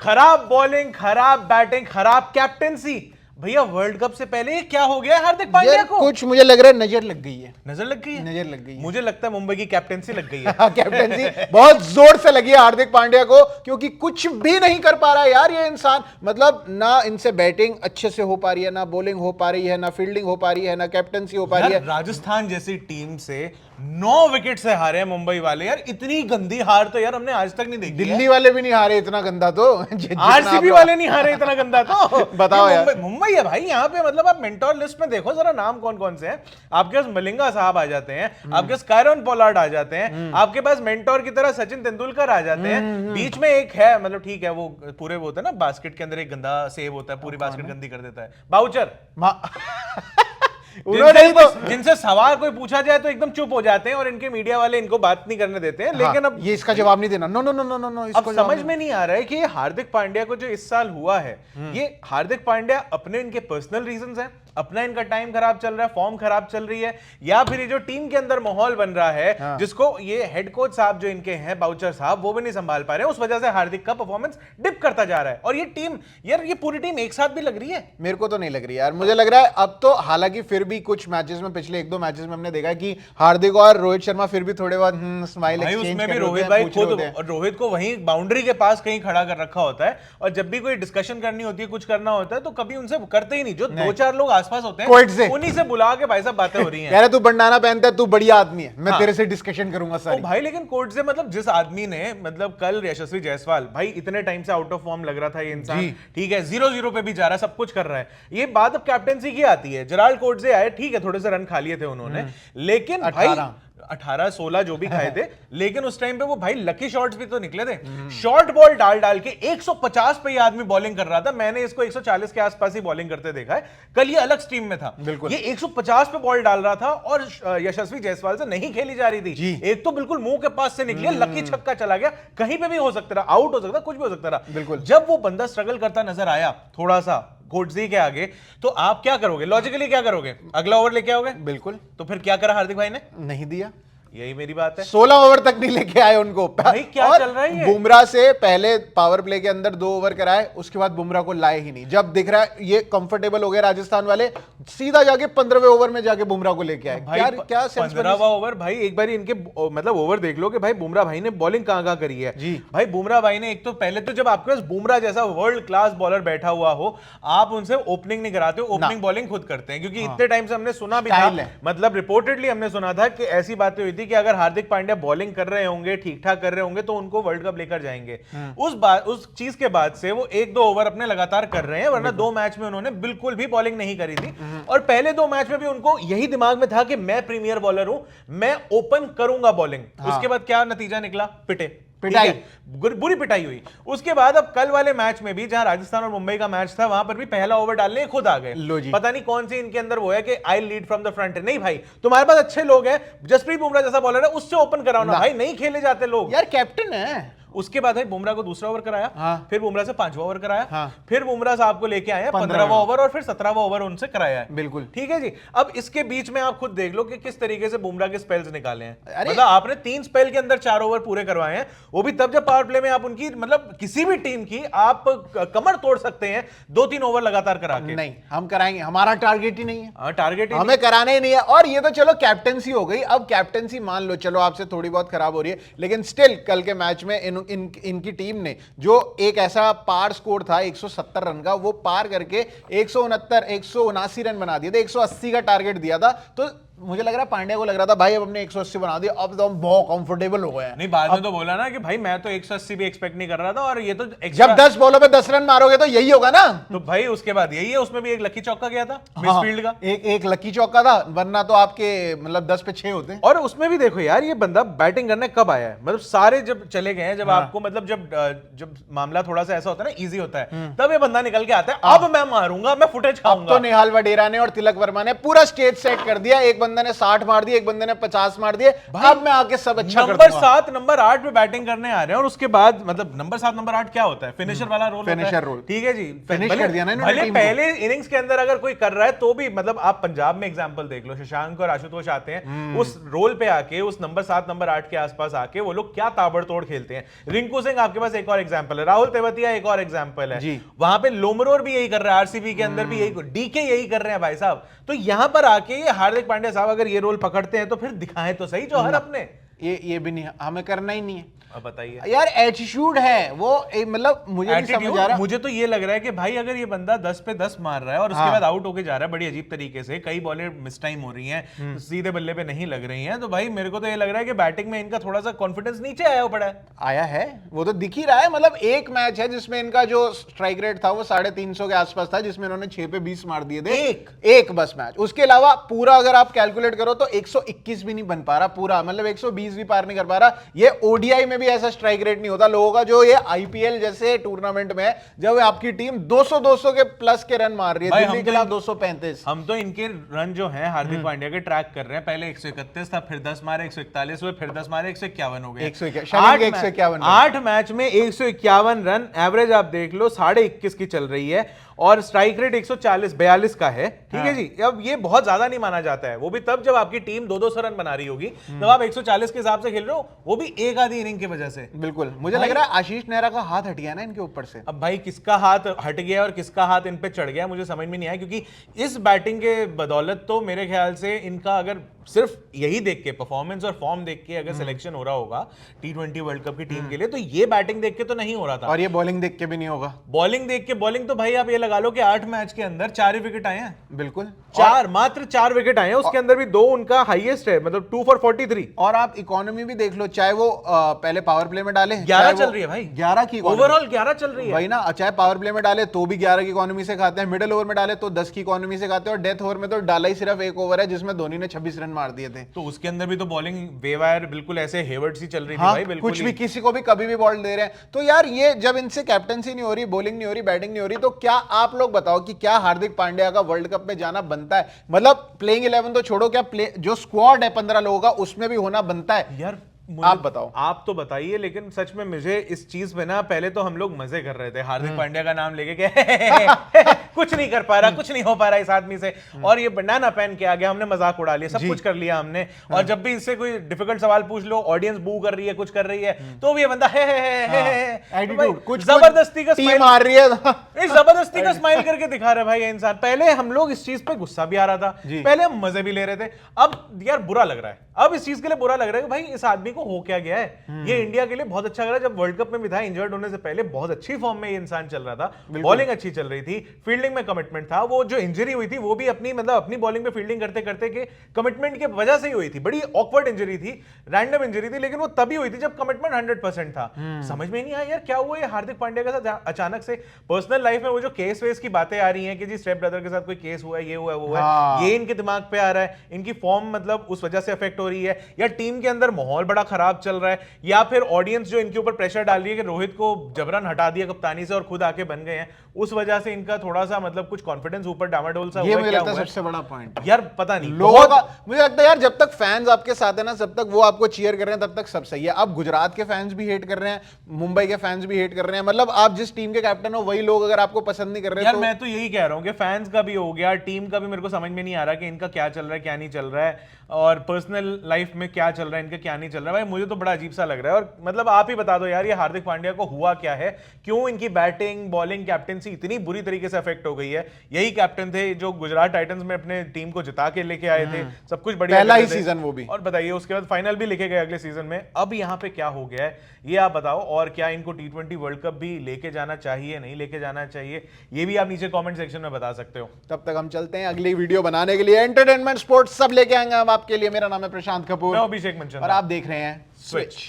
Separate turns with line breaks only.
खराब बॉलिंग, खराब बैटिंग, खराब कैप्टेंसी। भैया वर्ल्ड कप से पहले क्या हो गया हार्दिक पांड्या को?
कुछ मुझे लग रहा है नजर लग गई है।
नजर लग गई है?
नजर लग गई है।
मुझे लगता है मुंबई की कैप्टेंसी लग गई है।
कैप्टेंसी बहुत जोर से लगी है हार्दिक पांड्या को, क्योंकि कुछ भी नहीं कर पा रहा है यार ये इंसान। मतलब ना इनसे बैटिंग अच्छे से हो पा रही है, ना बॉलिंग हो पा रही है, ना फील्डिंग हो पा रही है, ना कैप्टेंसी हो पा रही है।
राजस्थान जैसी टीम से 9 विकेट से हारे हैं मुंबई वाले। यार इतनी गंदी हार तो यार हमने आज तक नहीं देखी।
दिल्ली वाले भी नहीं हारे इतना गंदा तो।
आरसीबी वाले नहीं हारे इतना गंदा तो।
बताओ यार।
मुंबई है भाई यहाँ पे। मतलब आप मेंटोर लिस्ट में देखो जरा नाम कौन कौन से हैं। आपके पास मलिंगा साहब आ जाते हैं, आपके पास कायरन पोलार्ड आ जाते हैं, आपके पास मेंटोर की तरह सचिन तेंदुलकर आ जाते हैं। बीच में एक है, मतलब ठीक है वो पूरे वो होता है ना बास्केट के अंदर एक गंदा सेव होता है, पूरी बास्केट गंदी कर देता है, बाउचर। जिनसे सवाल कोई पूछा जाए तो एकदम चुप हो जाते हैं और इनके मीडिया वाले इनको बात नहीं करने देते हैं। लेकिन अब
ये इसका जवाब नहीं देना। No no no no no no.
अब समझ में नहीं आ रहा है कि ये हार्दिक पांड्या को जो इस साल हुआ है, ये हार्दिक पांड्या अपने इनके पर्सनल रीजंस हैं, अपना इनका टाइम खराब चल रहा है, फॉर्म खराब चल रही है, या फिर ये जो टीम के अंदर माहौल बन रहा है जिसको ये हेड कोच साहब जो इनके हैं बाउचर साहब वो भी नहीं संभाल पा रहे हैं, उस वजह से हार्दिक का परफॉर्मेंस डिप करता जा रहा है। और ये टीम यार ये पूरी टीम एक साथ भी लग रही है।
मेरे को तो नहीं लग रही यार। मुझे लग रहा है अब तो, हालांकि फिर भी कुछ मैचेस में, पिछले 1-2 मैचेस में हमने देखा कि हार्दिक और रोहित शर्मा फिर भी थोड़े बहुत स्माइल एक्सचेंज
उसमें भी रोहित भाई खुद और रोहित को वहीं बाउंड्री के पास कहीं खड़ा कर रखा होता है, और जब भी कोई डिस्कशन करनी होती है, कुछ करना होता है, तो कभी उनसे करते ही नहीं। जो 2-4 लोग आसपास होते हैं उन्हीं से बुला के भाई साहब बातें हो रही हैं।
कह रहे तू बंडाना पहनता है, तू बढ़िया आदमी है, मैं तेरे से डिस्कशन करूंगा सारी।
भाई लेकिन कोर्ट से मतलब जिस आदमी ने, मतलब कल यशस्वी जायसवाल भाई इतने टाइम से आउट ऑफ फॉर्म लग रहा था ये इंसान, ठीक है 0-0 पे भी जा रहा है, सब कुछ कर रहा है। ये बात अब कैप्टेंसी की आती है। जराल्ड कोर्ट से आए, ठीक है थोड़े से रन खा लिए थे उन्होंने, लेकिन भाई 18-16 जो भी खाए थे, लेकिन उस टाइम पे वो भाई लकी शॉट्स भी तो निकले थे। शॉर्ट बॉल डाल डाल के 150 पे ये आदमी बॉलिंग कर रहा था। मैंने इसको 140 के आसपास ही बॉलिंग करते देखा है। कल ये अलग स्ट्रीम में था, ये 150 पे बॉल डाल रहा था और यशस्वी जायसवाल से नहीं खेली जा रही थी। एक तो बिल्कुल मुंह के पास से निकली, लकी छक्का चला गया, कहीं पे भी हो सकता था, आउट हो सकता, कुछ भी हो सकता था। जब वो बंदा स्ट्रगल करता नजर आया थोड़ा सा कोटजी के आगे, तो आप क्या करोगे? लॉजिकली क्या करोगे? अगला ओवर लेके आओगे?
बिल्कुल।
तो फिर क्या करा हार्दिक भाई ने?
नहीं दिया।
यही मेरी बात है।
16 ओवर तक नहीं लेके आए उनको।
भाई क्या चल रहा है?
बुमराह से पहले पावर प्ले के अंदर 2 ओवर कराए, उसके बाद बुमराह को लाए ही नहीं। जब दिख रहा है ये कंफर्टेबल हो गए राजस्थान वाले, सीधा जाके 15वें ओवर में जाके बुमराह को लेके आए।
भाई क्या 15वां ओवर भाई एक बार इनके मतलब ओवर देख लो कि भाई बुमराह भाई ने बॉलिंग कहां करी है जी। भाई बुमराह भाई ने एक तो पहले तो जब आपके पास बुमराह जैसा वर्ल्ड क्लास बॉलर बैठा हुआ हो, आप उनसे ओपनिंग नहीं कराते हो, ओपनिंग बॉलिंग खुद करते हैं। क्योंकि इतने टाइम से हमने सुना भी था, मतलब रिपोर्टेडली हमने सुना था कि ऐसी बातें हुई थी कि अगर हार्दिक पांड्या बॉलिंग कर रहे होंगे, ठीक ठाक कर रहे होंगे, तो उनको वर्ल्ड कप लेकर जाएंगे। उस चीज के बाद से वो 1-2 ओवर अपने लगातार कर रहे हैं, वरना 2 मैच में उन्होंने बिल्कुल भी बॉलिंग नहीं करी थी। और पहले 2 मैच में भी उनको यही दिमाग में था कि मैं प्रीमियर बॉलर हूं, मैं ओपन करूंगा बॉलिंग। उसके बाद क्या नतीजा निकला? पिटे, पिटाई, बुरी पिटाई हुई। उसके बाद अब कल वाले मैच में भी, जहां राजस्थान और मुंबई का मैच था, वहां पर भी पहला ओवर डालने खुद आ गए। पता नहीं कौन सी इनके अंदर वो है कि आई लीड फ्रॉम द फ्रंट। नहीं भाई, तुम्हारे पास अच्छे लोग हैं, जसप्रीत बुमराह जैसा बॉलर है, उससे ओपन कराओ ना भाई, नहीं खेले जाते लोग
यार, कैप्टन है।
उसके बाद भाई बुमराह को दूसरा ओवर कराया, फिर बुमराह से 5वां ओवर कराया, फिर बुमराह साहब को लेके आए 15वां ओवर, और फिर 17वां ओवर उनसे कराया है।
बिल्कुल
ठीक है जी। अब इसके बीच में आप खुद देख लो कि किस तरीके से बुमराह के स्पेल्स निकाले हैं। मतलब आपने 3 स्पेल के अंदर 4 ओवर पूरे करवाए हैं, वो भी तब जब पावर प्ले में आप उनकी, मतलब किसी भी टीम की आप कमर तोड़ सकते हैं 2-3 ओवर लगातार करा के।
नहीं, हम कराएंगे, हमारा टारगेट ही नहीं है।
टारगेट
हमें कराना ही नहीं है। और ये तो चलो कैप्टेंसी हो गई। अब कैप्टेंसी मान लो चलो आपसे थोड़ी बहुत खराब हो रही है, लेकिन स्टिल कल के मैच में इनकी टीम ने जो एक ऐसा पार स्कोर था 170 रन का, वो पार करके 169 रन बना दिए थे। 180 का टारगेट दिया था, तो मुझे लग रहा है पांड्या को लग रहा था भाई अब हमने 180 बना दिया, अब तो हम बहुत कंफर्टेबल हो गए हैं।
नहीं, बाद में तो बोला ना कि भाई मैं तो 180 भी एक्सपेक्ट नहीं कर रहा था, और ये तो
जब 10 बॉलों पे 10 रन मारोगे तो यही होगा ना।
तो भाई उसके बाद यही है, उसमें भी एक लकी चौका गया था मिडफील्ड का,
एक लकी चौका था, वरना तो आपके मतलब 10 पे 6 होते हैं।
और उसमें भी देखो यार, ये बंदा बैटिंग करने कब आया है? मतलब सारे जब चले गए हैं, जब आपको मतलब जब मामला थोड़ा सा ऐसा होता है ना, इजी होता है, तब ये बंदा निकल के आता है, अब मैं मारूंगा, मैं फुटेज खाऊंगा।
तो निहाल वडेरा ने और तिलक वर्मा ने पूरा स्टेज सेट कर दिया। एक बंदे ने 60 मार दिए, एक बंदे ने 50 मार दिए, अब मैं आके सब अच्छा कर
नंबर
दूंगा।
7 नंबर 8 पे बैटिंग करने आ रहे हैं और उसके बाद मतलब नंबर 7 नंबर 8 क्या होता है? फिनिशर वाला रोल होता है।
Finisher role.
ठीक है जी,
फिनिश
भले-
कर दिया ना इन्होंने
भले
टीम को।
पहले इनिंग्स के अंदर अगर कोई कर रहा है तो भी मतलब आप पंजाब में एग्जांपल देख लो, शशांक और आशुतोष आते हैं उस रोल पे आके, उस नंबर 7 नंबर 8 के आसपास आके वो लोग क्या ताबड़तोड़ खेलते हैं। रिंकू सिंह आपके पास एक और एग्जांपल है, राहुल तेवतिया एक और एग्जांपल है
जी।
वहां पे लोमरोर भी यही कर रहा है, आरसीबी के अंदर भी यही, डीके यही कर रहे हैं भाई साहब। तो यहां पर आके ये हार्दिक पांड्या साहब अगर ये रोल पकड़ते हैं तो फिर दिखाएं तो सही जौहर अपने।
ये भी नहीं, हमें करना ही नहीं है
अब बताइए
यार। एटीट्यूड है वो, मतलब मुझे नहीं समझ आ रहा।
मुझे तो ये लग रहा है कि भाई अगर ये बंदा 10 पे 10 मार रहा है और उसके बाद आउट होके जा रहा है बड़ी अजीब तरीके से, कई बॉलें मिस टाइम हो रही हैं, सीधे बल्ले पे नहीं लग रही हैं, तो भाई मेरे को तो ये लग रहा है कि बैटिंग में इनका थोड़ा सा कॉन्फिडेंस नीचे आया पड़ा है।
आया है, वो तो दिख ही रहा है। मतलब एक मैच है जिसमें इनका जो स्ट्राइक रेट था वो 350 के आसपास था, जिसमें इन्होंने 6 पे 20 मार दिए थे। एक बस मैच, उसके अलावा पूरा अगर आप कैलकुलेट करो तो 121 भी नहीं बन पा रहा पूरा, मतलब 120 भी पार नहीं कर पा रहा। ये ओडीआई में भी ऐसा स्ट्राइक रेट नहीं होता लोगों का जो ये आईपीएल जैसे टूर्नामेंट में है, जब आपकी टीम 200 के प्लस के रन मार रही है। दिल्ली के खिलाफ 235।
हम तो इनके रन जो हैं हार्दिक पांड्या के ट्रैक कर रहे हैं। पहले 131 था, फिर 10 मारे 141 हुए, फिर 10 मारे 151 हो गए।
151
8 मैच में 151 रन एवरेज आप देख लो, 21.5 की चल रही है और स्ट्राइक रेट 142 का है। ठीक है जी, अब ये बहुत ज्यादा नहीं माना जाता है, वो भी तब जब आपकी टीम 200 रन बना रही होगी, तब आप 140 के हिसाब से खेल रहे हो, वो भी एक आधी इनिंग की वजह से।
बिल्कुल, मुझे लग रहा है आशीष नेहरा का हाथ हट गया ना इनके ऊपर से।
अब भाई किसका हाथ हट गया और किसका हाथ इन पे चढ़ गया मुझे समझ में नहीं आया, क्योंकि इस बैटिंग के बदौलत तो मेरे ख्याल से इनका अगर सिर्फ यही देख के परफॉर्मेंस और फॉर्म देख के अगर सिलेक्शन हो रहा होगा T20 वर्ल्ड कप की टीम के लिए, तो ये बैटिंग देख के तो नहीं हो रहा था।
और ये बॉलिंग देख के भी नहीं होगा।
बॉलिंग देख के, बॉलिंग तो भाई आप ये लगा लो कि 8 मैच के अंदर 4 ही विकेट आए हैं।
बिल्कुल,
मात्र 4 विकेट आए हैं, उसके अंदर भी 2 उनका हाईएस्ट है, मतलब 2 for 43।
और आप इकोनॉमी भी देख लो, चाहे वो पहले पावर प्ले में डाले
11 चल रही है भाई,
11 की
ओवरऑल 11 चल रही है
भाई ना। चाहे पावर प्ले में डाले तो भी 11 की इकोनॉमी से खाते हैं, मिडिल ओवर में डाले तो 10 की इकोनॉमी से खाते हैं, और डेथ ओवर में तो डाला ही सिर्फ एक ओवर है जिसमें धोनी ने 26 रन मार दिए थे।
तो उसके अंदर भी तो बॉलिंग बेवायर बिल्कुल ऐसे हेवर्ड सी चल रही थी
हाँ,
भाई, बिल्कुल
कुछ भी किसी को भी कभी भी बॉल दे रहे हैं। तो यार ये जब इनसे कैप्टनसी नहीं हो रही, बॉलिंग नहीं हो रही, बैटिंग नहीं हो रही, तो क्या आप लोग बताओ कि क्या हार्दिक पांड्या का वर्ल्ड कप में जाना बनता है? मतलब प्लेइंग 11 तो छोड़ो, क्या जो स्क्वाड है 15 लोगों का उसमें भी होना बनता है?
यार
आप बताओ।
आप तो बताइए, लेकिन सच में मुझे इस चीज में ना, पहले तो हम लोग मजे कर रहे थे हार्दिक पांड्या का नाम लेके के कुछ नहीं कर पा रहा, कुछ नहीं हो पा रहा इस आदमी से, और ये बनाना पहन के आ गया, हमने मजाक उड़ा लिया, सब कुछ कर लिया हमने। और जब भी इससे कोई डिफिकल्ट सवाल पूछ लो, ऑडियंस बू कर रही है, कुछ कर रही है, तो भी ये बंदा
एटीट्यूड कुछ
जबरदस्ती का
टीम मार रही है,
जबरदस्ती का स्माइल करके दिखा रहा है भाई ये इंसान। पहले हम लोग इस चीज पे गुस्सा भी आ रहा था, पहले हम मजे भी ले रहे थे, अब यार बुरा लग रहा है, अब इस चीज के लिए बुरा लग रहा है कि भाई इस आदमी को हो क्या गया है। ये इंडिया के लिए बहुत अच्छा लग रहा है, जब वर्ल्ड कप में भी था, इंजर्ड होने से पहले बहुत अच्छी फॉर्म में ये इंसान चल रहा था, बॉलिंग अच्छी चल रही थी, फील्डिंग में कमिटमेंट था। वो जो इंजरी हुई थी वो भी अपनी मतलब अपनी बॉलिंग पे फील्डिंग करते करते के कमिटमेंट की वजह से ही हुई थी, बड़ी ऑकवर्ड इंजरी थी, रैंडम इंजरी थी, लेकिन वो तभी हुई थी जब कमिटमेंट 100% था। समझ में नहीं आया यार क्या हुआ ये हार्दिक पांड्या के साथ अचानक से। पर्सनल लाइफ में वो जो केस वेस की बातें आ रही हैं कि जी स्टेप ब्रदर के साथ कोई केस हुआ है, ये हुआ है, वो है, ये इनके दिमाग पे आ रहा है, इनकी फॉर्म मतलब उस वजह से अफेक्ट हो रही है, या टीम के अंदर माहौल बड़ा खराब चल रहा है, या फिर ऑडियंस जो इनके ऊपर प्रेशर डाल रही है कि रोहित को जबरन हटा दिया कप्तानी से और खुद आके बन गए हैं, उस वजह से इनका थोड़ा सा मतलब कुछ कॉन्फिडेंस ऊपर डामाडोल सा हुआ है।
मुझे लगता है सबसे बड़ा पॉइंट
यार पता नहीं
लोगों का, मुझे लगता है यार जब तक फैंस आपके साथ है ना, जब तक वो आपको चीयर कर रहे हैं तब तक सब सही है। अब गुजरात के फैंस भी हेट कर रहे हैं, मुंबई के फैंस भी हेट कर रहे हैं, मतलब आप जिस टीम के कैप्टन हो वही लोग अगर आपको पसंद नहीं कर रहे
यार
तो...
मैं तो यही कह रहा हूँ कि फैंस का भी हो गया, टीम का भी मेरे को समझ में नहीं आ रहा कि इनका क्या चल रहा है क्या नहीं चल रहा है, और पर्सनल लाइफ में क्या चल रहा है इनका क्या नहीं चल रहा है। भाई मुझे तो बड़ा अजीब सा लग रहा है, और मतलब आप ही बता दो यार ये हार्दिक पांड्या को हुआ क्या है, क्यों इनकी बैटिंग बॉलिंग कैप्टनसी इतनी बुरी तरीके से अफेक्ट हो गई है। यही कैप्टन थे जो गुजरात टाइटंस में अपने टीम को जिता के लेके आए थे, सब कुछ बढ़िया
पहला ही सीजन वो भी,
और बताइए उसके बाद फाइनल भी लेके गए अगले सीजन में। अब यहाँ पे क्या हो गया है ये आप बताओ, और क्या इनको T20 वर्ल्ड कप भी लेके जाना चाहिए नहीं लेके जाना चाहिए, ये भी आप नीचे कमेंट सेक्शन में बता सकते हो।
तब तक हम चलते हैं अगली वीडियो बनाने के लिए, एंटरटेनमेंट स्पोर्ट्स सब लेके आएंगे हम आपके लिए। मेरा नाम है प्रशांत कपूर,
मैं अभिषेक मंचन,
और आप देख रहे हैं स्विच।